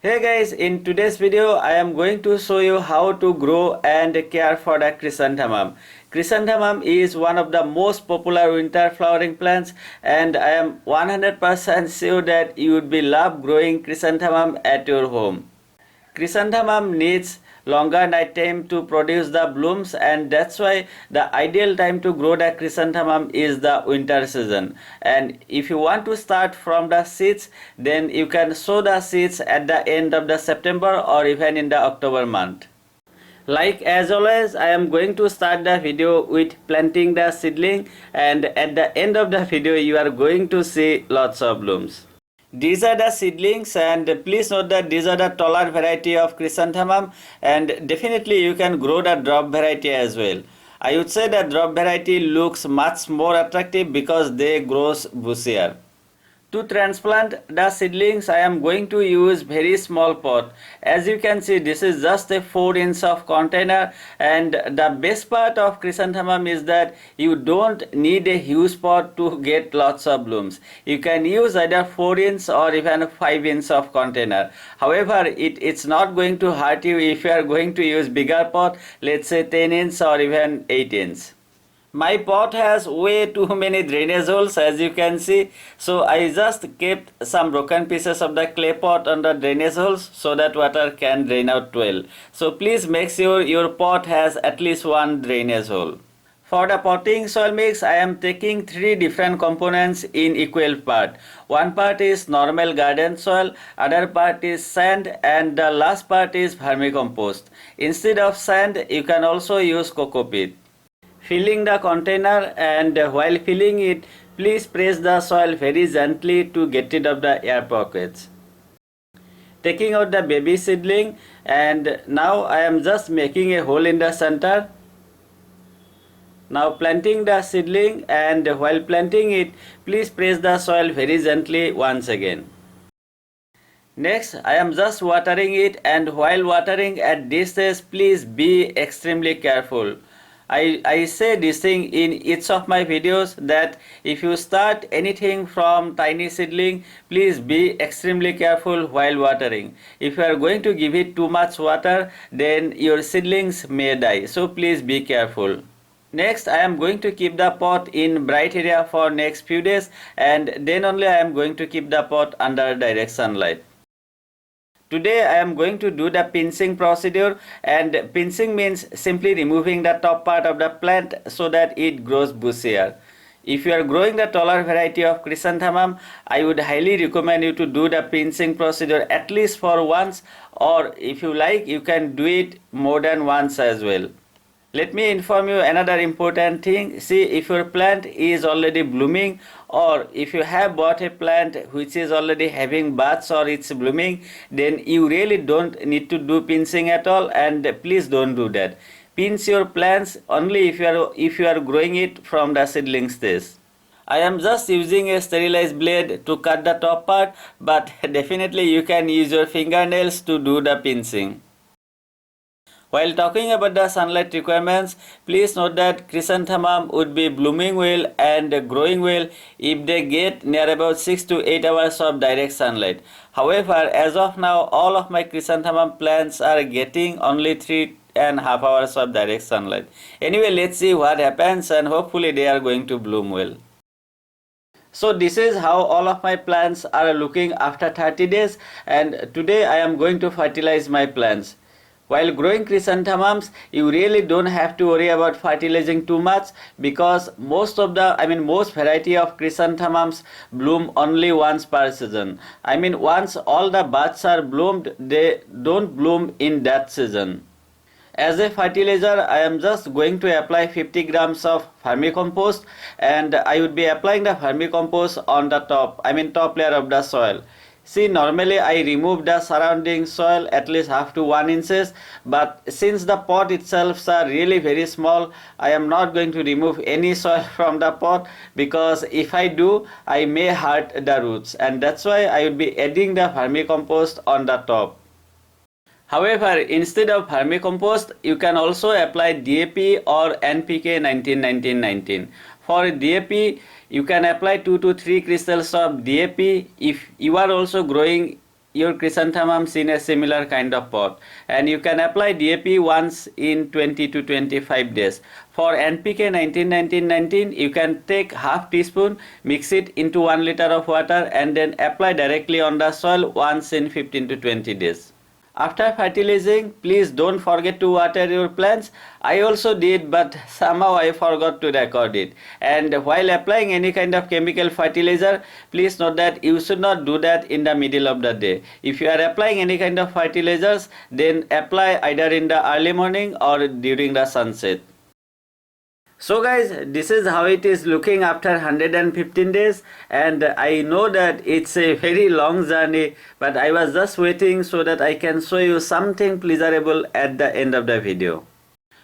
Hey guys, in today's video I am going to show you how to grow and care for the chrysanthemum. Chrysanthemum is one of the most popular winter flowering plants and I am 100% sure that you would be love growing chrysanthemum at your home. Chrysanthemum needs longer night time to produce the blooms, and that's why the ideal time to grow the chrysanthemum is the winter season. And if you want to start from the seeds, then you can sow the seeds at the end of the September or even in the October month. Like as always, I am going to start the video with planting the seedling, and at the end of the video you are going to see lots of blooms. These are the seedlings, and please note that these are the taller variety of chrysanthemum, and definitely you can grow the drop variety as well. I would say that drop variety looks much more attractive because they grow bushier. To transplant the seedlings, I am going to use very small pot. As you can see, this is just a 4-inch of container, and the best part of chrysanthemum is that you don't need a huge pot to get lots of blooms. You can use either 4-inch or even 5-inch of container. However, it's not going to hurt you if you are going to use bigger pot, let's say 10-inch or even 8-inch. My pot has way too many drainage holes, as you can see, so I just kept some broken pieces of the clay pot on the drainage holes so that water can drain out well. So please make sure your pot has at least one drainage hole. For the potting soil mix, I am taking 3 different components in equal part. One part is normal garden soil, other part is sand, and the last part is vermicompost. Instead of sand, you can also use coco peat. Filling the container, and while filling it, please press the soil very gently to get rid of the air pockets. Taking out the baby seedling, and now I am just making a hole in the center. Now planting the seedling, and while planting it, please press the soil very gently once again. Next, I am just watering it, and while watering at this stage, please be extremely careful. I say this thing in each of my videos that if you start anything from tiny seedling, please be extremely careful while watering. If you are going to give it too much water, then your seedlings may die, so please be careful. Next, I am going to keep the pot in bright area for next few days, and then only I am going to keep the pot under direct sunlight. Today I am going to do the pinching procedure, and pinching means simply removing the top part of the plant so that it grows bushier. If you are growing the taller variety of chrysanthemum, I would highly recommend you to do the pinching procedure at least for once, or if you like, you can do it more than once as well. Let me inform you another important thing. See, if your plant is already blooming, or if you have bought a plant which is already having buds or it's blooming, then you really don't need to do pinching at all, and please don't do that. Pinch your plants only if you are growing it from the seedling stage. I am just using a sterilized blade to cut the top part, but definitely you can use your fingernails to do the pinching. While talking about the sunlight requirements, please note that chrysanthemum would be blooming well and growing well if they get near about 6 to 8 hours of direct sunlight. However, as of now, all of my chrysanthemum plants are getting only 3.5 hours of direct sunlight. Anyway, let's see what happens, and hopefully they are going to bloom well. So this is how all of my plants are looking after 30 days, and today I am going to fertilize my plants. While growing chrysanthemums, you really don't have to worry about fertilizing too much, because most variety of chrysanthemums bloom only once per season. Once all the buds are bloomed, they don't bloom in that season. As a fertilizer, I am just going to apply 50 grams of vermicompost, and I would be applying the vermicompost on the top layer of the soil. See, normally I remove the surrounding soil at least half to 1 inches, but since the pot itself are really very small, I am not going to remove any soil from the pot, because if I do, I may hurt the roots, and that's why I will be adding the vermicompost on the top. However, instead of vermicompost, you can also apply DAP or NPK 19-19-19. For DAP, you can apply 2 to 3 crystals of DAP if you are also growing your chrysanthemums in a similar kind of pot, and you can apply DAP once in 20 to 25 days. For NPK 19-19-19, you can take half teaspoon, mix it into 1 liter of water, and then apply directly on the soil once in 15 to 20 days. After fertilizing, please don't forget to water your plants. I also did, but somehow I forgot to record it. And while applying any kind of chemical fertilizer, please note that you should not do that in the middle of the day. If you are applying any kind of fertilizers, then apply either in the early morning or during the sunset. So guys, this is how it is looking after 115 days, and I know that it's a very long journey, but I was just waiting so that I can show you something pleasurable at the end of the video.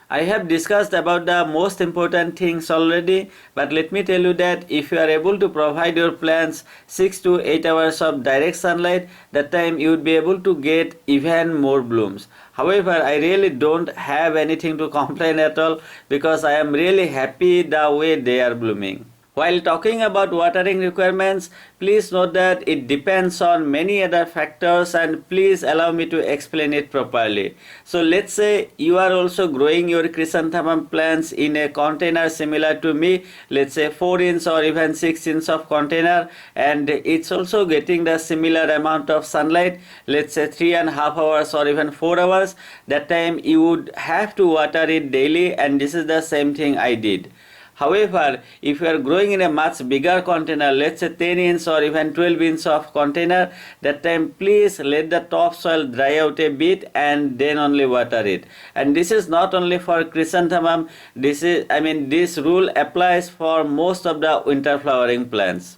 I have discussed about the most important things already, but let me tell you that if you are able to provide your plants 6 to 8 hours of direct sunlight, that time you would be able to get even more blooms. However, I really don't have anything to complain at all because I am really happy the way they are blooming. While talking about watering requirements, please note that it depends on many other factors, and please allow me to explain it properly. So let's say you are also growing your chrysanthemum plants in a container similar to me, let's say 4-inch or even 6-inch of container, and it's also getting the similar amount of sunlight, let's say 3.5 hours or even 4 hours. That time you would have to water it daily, and this is the same thing I did. However, if you are growing in a much bigger container, let's say 10-inch or even 12-inch of container, that time please let the topsoil dry out a bit and then only water it. And this is not only for chrysanthemum, this rule applies for most of the winter flowering plants.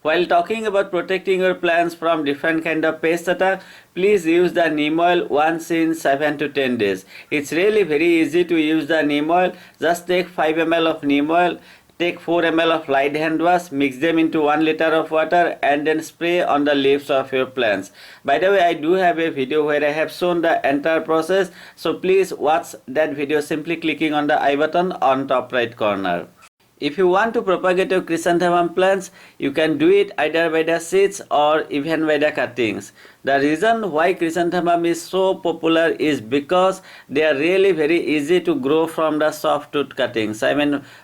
While talking about protecting your plants from different kind of pest attack, please use the neem oil once in 7 to 10 days. It's really very easy to use the neem oil. Just take 5 ml of neem oil, take 4 ml of light hand wash, mix them into 1 liter of water, and then spray on the leaves of your plants. By the way, I do have a video where I have shown the entire process, so please watch that video simply clicking on the I button on top right corner. If you want to propagate your chrysanthemum plants, you can do it either by the seeds or even by the cuttings. The reason why chrysanthemum is so popular is because they are really very easy to grow from the softwood cuttings,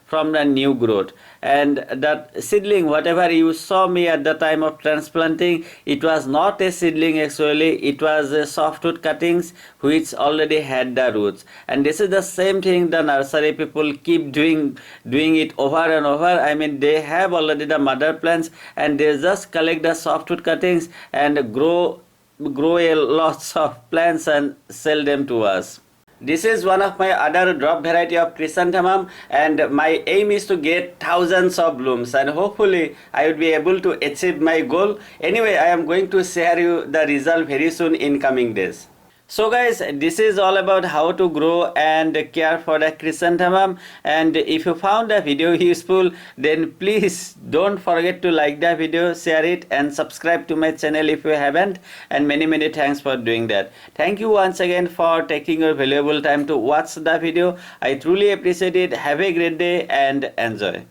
from the new growth. And that seedling, whatever you saw me at the time of transplanting, it was not a seedling actually, it was a softwood cuttings which already had the roots. And this is the same thing the nursery people keep doing it over and over. They have already the mother plants and they just collect the softwood cuttings and grow a lots of plants and sell them to us. This is one of my other drop variety of chrysanthemum, and my aim is to get thousands of blooms, and hopefully I will be able to achieve my goal. Anyway, I am going to share you the result very soon in coming days. So guys, this is all about how to grow and care for the chrysanthemum, and if you found the video useful, then please don't forget to like the video, share it, and subscribe to my channel if you haven't, and many thanks for doing that. Thank you once again for taking your valuable time to watch the video. I truly appreciate it. Have a great day and enjoy.